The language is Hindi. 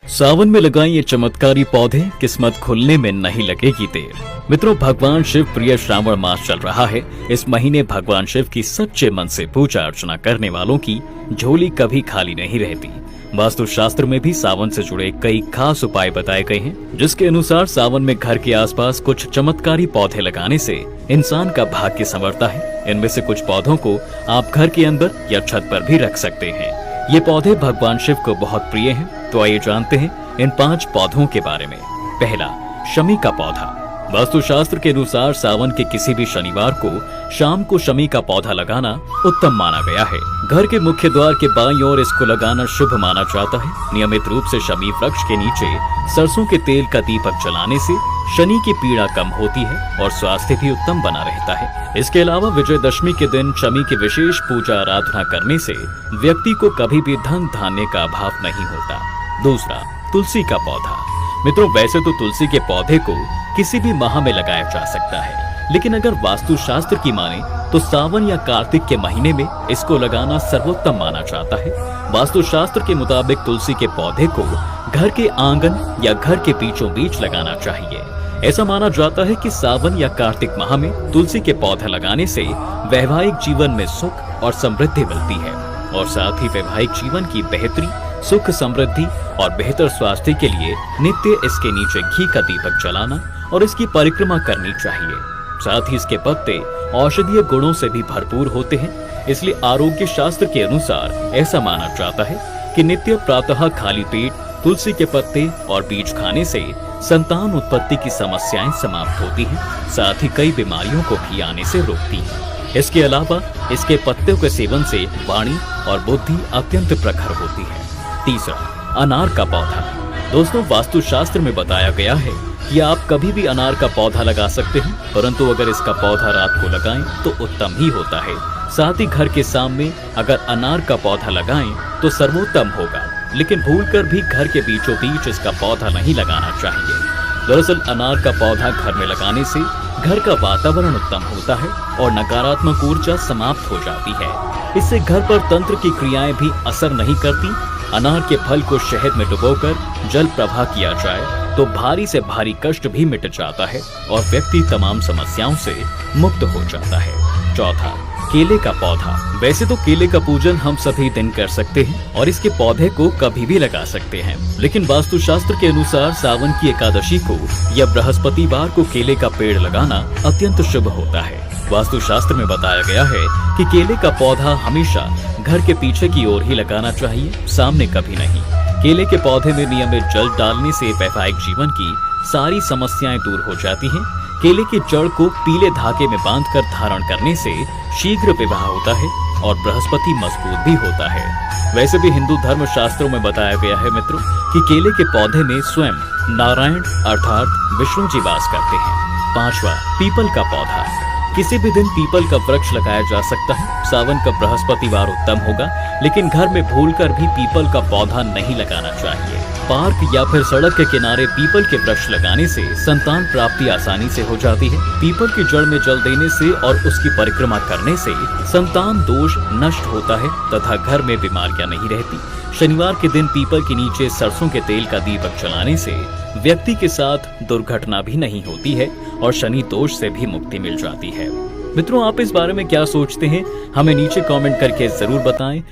सावन में लगाएं ये चमत्कारी पौधे, किस्मत खुलने में नहीं लगेगी देर। मित्रों, भगवान शिव प्रिय श्रावण मास चल रहा है। इस महीने भगवान शिव की सच्चे मन से पूजा अर्चना करने वालों की झोली कभी खाली नहीं रहती। वास्तु शास्त्र में भी सावन से जुड़े कई खास उपाय बताए गए हैं, जिसके अनुसार सावन में घर के आसपास कुछ चमत्कारी पौधे लगाने से इंसान का भाग्य संवरता है। इनमें से कुछ पौधों को आप घर के अंदर या छत पर भी रख सकते हैं। ये पौधे भगवान शिव को बहुत प्रिय हैं। तो आइए जानते हैं इन 5 पौधों के बारे में। पहला, शमी का पौधा। वास्तु शास्त्र के अनुसार सावन के किसी भी शनिवार को शाम को शमी का पौधा लगाना उत्तम माना गया है। घर के मुख्य द्वार के बाईं ओर इसको लगाना शुभ माना जाता है। नियमित रूप से शमी वृक्ष के नीचे सरसों के तेल का दीपक जलाने से शनि की पीड़ा कम होती है और स्वास्थ्य भी उत्तम बना रहता है। इसके अलावा विजयदशमी के दिन शमी की विशेष पूजा आराधना करने से व्यक्ति को कभी भी धन धान्य का अभाव नहीं होता। दूसरा, तुलसी का पौधा। मित्रों, वैसे तो तुलसी के पौधे को किसी भी माह में लगाया जा सकता है, लेकिन अगर वास्तु शास्त्र की माने तो सावन या कार्तिक के महीने में इसको लगाना सर्वोत्तम माना जाता है। वास्तु शास्त्र के मुताबिक तुलसी के पौधे को घर के आंगन या घर के बीचों बीच लगाना चाहिए। ऐसा माना जाता है कि सावन या कार्तिक माह में तुलसी के पौधे लगाने से वैवाहिक जीवन में सुख और समृद्धि मिलती है और साथ ही वैवाहिक जीवन की बेहतरी, सुख, समृद्धि और बेहतर स्वास्थ्य के लिए नित्य इसके नीचे घी का दीपक जलाना और इसकी परिक्रमा करनी चाहिए। साथ ही इसके पत्ते औषधीय गुणों से भी भरपूर होते हैं, इसलिए आरोग्य शास्त्र के अनुसार ऐसा माना जाता है कि नित्य प्रातः खाली पेट तुलसी के पत्ते और बीज खाने से संतान उत्पत्ति की समस्याएं समाप्त होती हैं, साथ ही कई बीमारियों को भी आने से रोकती हैं। इसके अलावा इसके पत्तों के सेवन से वाणी और बुद्धि अत्यंत प्रखर होती है। तीसरा, अनार का पौधा। दोस्तों, वास्तु शास्त्र में बताया गया है कि आप कभी भी अनार का पौधा लगा सकते हैं, परंतु अगर इसका पौधा रात को लगाएं तो उत्तम ही होता है। साथ ही घर के सामने अगर अनार का पौधा लगाएं तो सर्वोत्तम होगा, लेकिन भूलकर भी घर के बीचों बीच इसका पौधा नहीं लगाना चाहिए। दरअसल अनार का पौधा घर में लगाने से घर का वातावरण उत्तम होता है और नकारात्मक ऊर्जा समाप्त हो जाती है। इससे घर पर तंत्र की क्रियाएं भी असर नहीं करती। अनार के फल को शहद में डुबोकर जल प्रवाह किया जाए तो भारी से भारी कष्ट भी मिट जाता है और व्यक्ति तमाम समस्याओं से मुक्त हो जाता है। चौथा, केले का पौधा। वैसे तो केले का पूजन हम सभी दिन कर सकते हैं और इसके पौधे को कभी भी लगा सकते हैं, लेकिन वास्तु शास्त्र के अनुसार सावन की एकादशी को या बृहस्पतिवार को केले का पेड़ लगाना अत्यंत शुभ होता है। वास्तु शास्त्र में बताया गया है कि केले का पौधा हमेशा घर के पीछे की ओर ही लगाना चाहिए, सामने कभी नहीं। केले के पौधे में नियमित जल डालने से वैवाहिक जीवन की सारी समस्याएं दूर हो जाती हैं। केले की जड़ को पीले धागे में बांधकर धारण करने से शीघ्र विवाह होता है और बृहस्पति मजबूत भी होता है। वैसे भी हिंदू धर्म शास्त्रों में बताया गया है मित्रों कि केले के पौधे में स्वयं नारायण अर्थात विष्णु जी वास करते हैं। पांचवा, पीपल का पौधा। किसी भी दिन पीपल का वृक्ष लगाया जा सकता है। सावन का बृहस्पतिवार उत्तम होगा, लेकिन घर में भूलकर भी पीपल का पौधा नहीं लगाना चाहिए। पार्क या फिर सड़क के किनारे पीपल के वृक्ष लगाने से संतान प्राप्ति आसानी से हो जाती है। पीपल की जड़ में जल देने से और उसकी परिक्रमा करने से संतान दोष नष्ट होता है तथा घर में बीमारियां नहीं रहती। शनिवार के दिन पीपल के नीचे सरसों के तेल का दीपक जलाने से व्यक्ति के साथ दुर्घटना भी नहीं होती है और शनि दोष से भी मुक्ति मिल जाती है। मित्रों, आप इस बारे में क्या सोचते हैं? हमें नीचे कमेंट करके जरूर बताएं।